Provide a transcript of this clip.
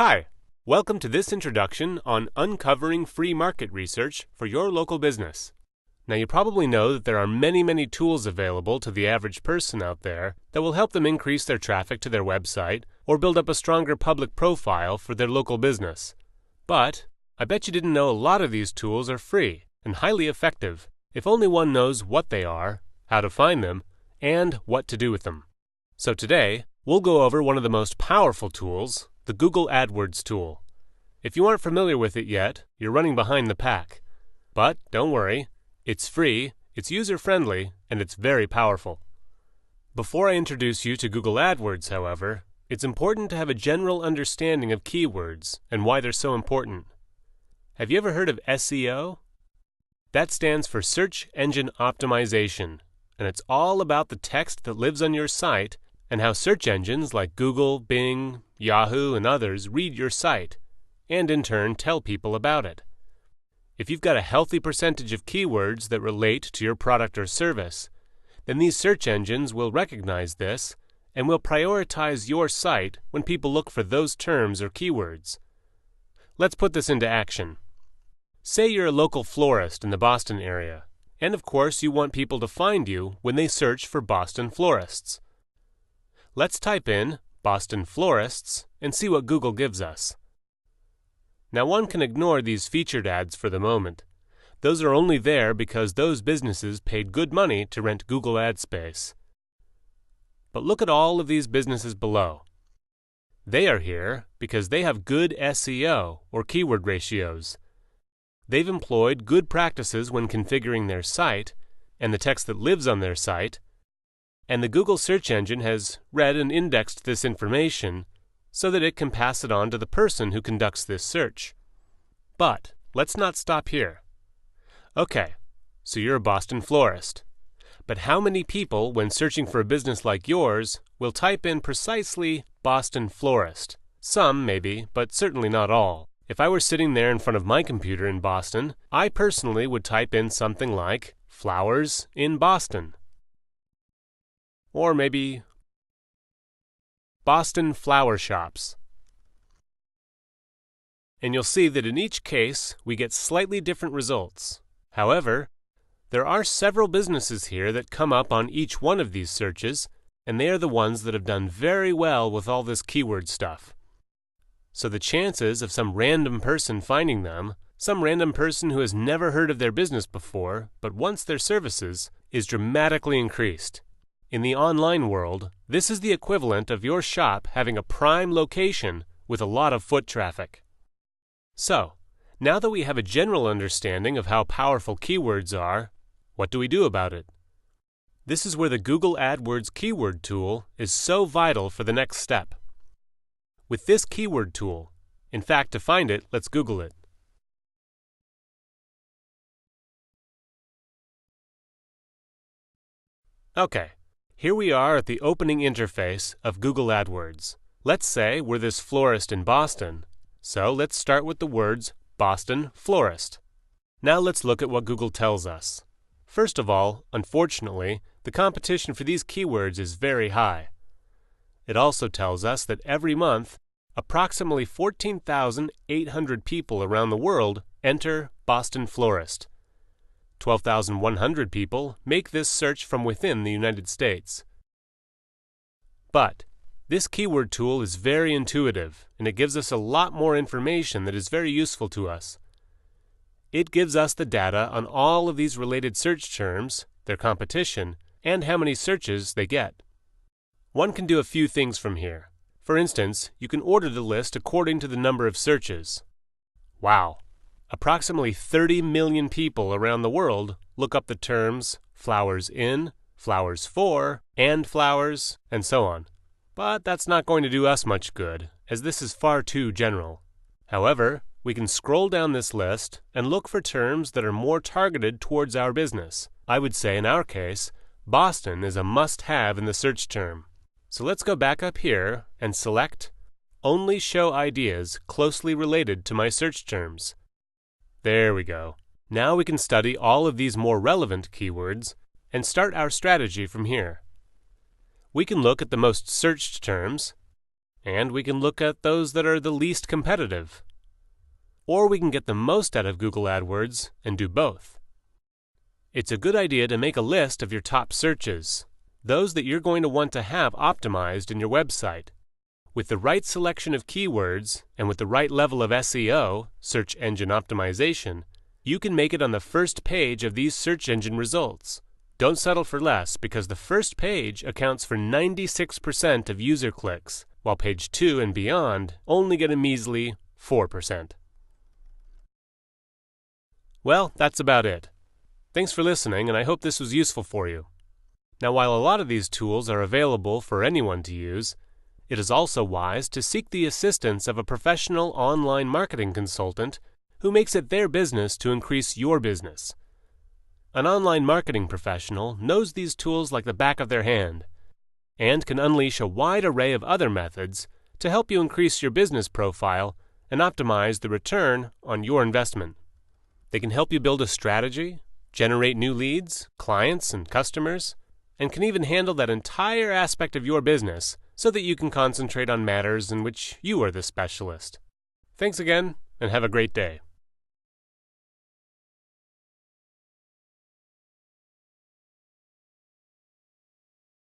Hi, welcome to this introduction on uncovering free market research for your local business. Now you probably know that there are many tools available to the average person out there that will help them increase their traffic to their website or build up a stronger public profile for their local business. But I bet you didn't know a lot of these tools are free and highly effective if only one knows what they are, how to find them, and what to do with them. So today, we'll go over one of the most powerful tools, the Google AdWords tool. If you aren't familiar with it yet, you're running behind the pack. But don't worry, it's free, it's user-friendly, and it's very powerful. Before I introduce you to Google AdWords, however, it's important to have a general understanding of keywords and why they're so important. Have you ever heard of SEO? That stands for Search Engine Optimization, and it's all about the text that lives on your site and how search engines like Google, Bing, Yahoo, and others read your site, and in turn tell people about it. If you've got a healthy percentage of keywords that relate to your product or service, then these search engines will recognize this and will prioritize your site when people look for those terms or keywords. Let's put this into action. Say you're a local florist in the Boston area, and of course you want people to find you when they search for Boston florists. Let's type in Boston florists and see what Google gives us. Now one can ignore these featured ads for the moment. Those are only there because those businesses paid good money to rent Google ad space. But look at all of these businesses below. They are here because they have good SEO or keyword ratios. They've employed good practices when configuring their site and the text that lives on their site, and the Google search engine has read and indexed this information so that it can pass it on to the person who conducts this search. But let's not stop here. Okay, so you're a Boston florist. But how many people, when searching for a business like yours, will type in precisely Boston florist? Some, maybe, but certainly not all. If I were sitting there in front of my computer in Boston, I personally would type in something like flowers in Boston. Or maybe Boston flower shops. And you'll see that in each case we get slightly different results. However, there are several businesses here that come up on each one of these searches, and they are the ones that have done very well with all this keyword stuff. So the chances of some random person finding them, some random person who has never heard of their business before but wants their services, is dramatically increased. In the online world, this is the equivalent of your shop having a prime location with a lot of foot traffic. So, now that we have a general understanding of how powerful keywords are, what do we do about it? This is where the Google AdWords keyword tool is so vital for the next step. With this keyword tool, in fact, to find it, let's Google it. Okay. Here we are at the opening interface of Google AdWords. Let's say we're this florist in Boston, so let's start with the words Boston florist. Now let's look at what Google tells us. First of all, unfortunately, the competition for these keywords is very high. It also tells us that every month, approximately 14,800 people around the world enter Boston florist. 12,100 people make this search from within the United States. But this keyword tool is very intuitive, and it gives us a lot more information that is very useful to us. It gives us the data on all of these related search terms, their competition, and how many searches they get. One can do a few things from here. For instance, you can order the list according to the number of searches. Wow! Approximately 30 million people around the world look up the terms flowers in, flowers for, and flowers, and so on. But that's not going to do us much good, as this is far too general. However, we can scroll down this list and look for terms that are more targeted towards our business. I would say in our case, Boston is a must-have in the search term. So let's go back up here and select Only Show Ideas Closely Related to My Search Terms. There we go. Now we can study all of these more relevant keywords and start our strategy from here. We can look at the most searched terms, and we can look at those that are the least competitive. Or we can get the most out of Google AdWords and do both. It's a good idea to make a list of your top searches, those that you're going to want to have optimized in your website. With the right selection of keywords and with the right level of SEO, search engine optimization, you can make it on the first page of these search engine results. Don't settle for less, because the first page accounts for 96% of user clicks, while page 2 and beyond only get a measly 4%. Well, that's about it. Thanks for listening, and I hope this was useful for you. Now, while a lot of these tools are available for anyone to use, it is also wise to seek the assistance of a professional online marketing consultant who makes it their business to increase your business. An online marketing professional knows these tools like the back of their hand and can unleash a wide array of other methods to help you increase your business profile and optimize the return on your investment. They can help you build a strategy, generate new leads, clients, and customers, and can even handle that entire aspect of your business so that you can concentrate on matters in which you are the specialist. Thanks again, and have a great day.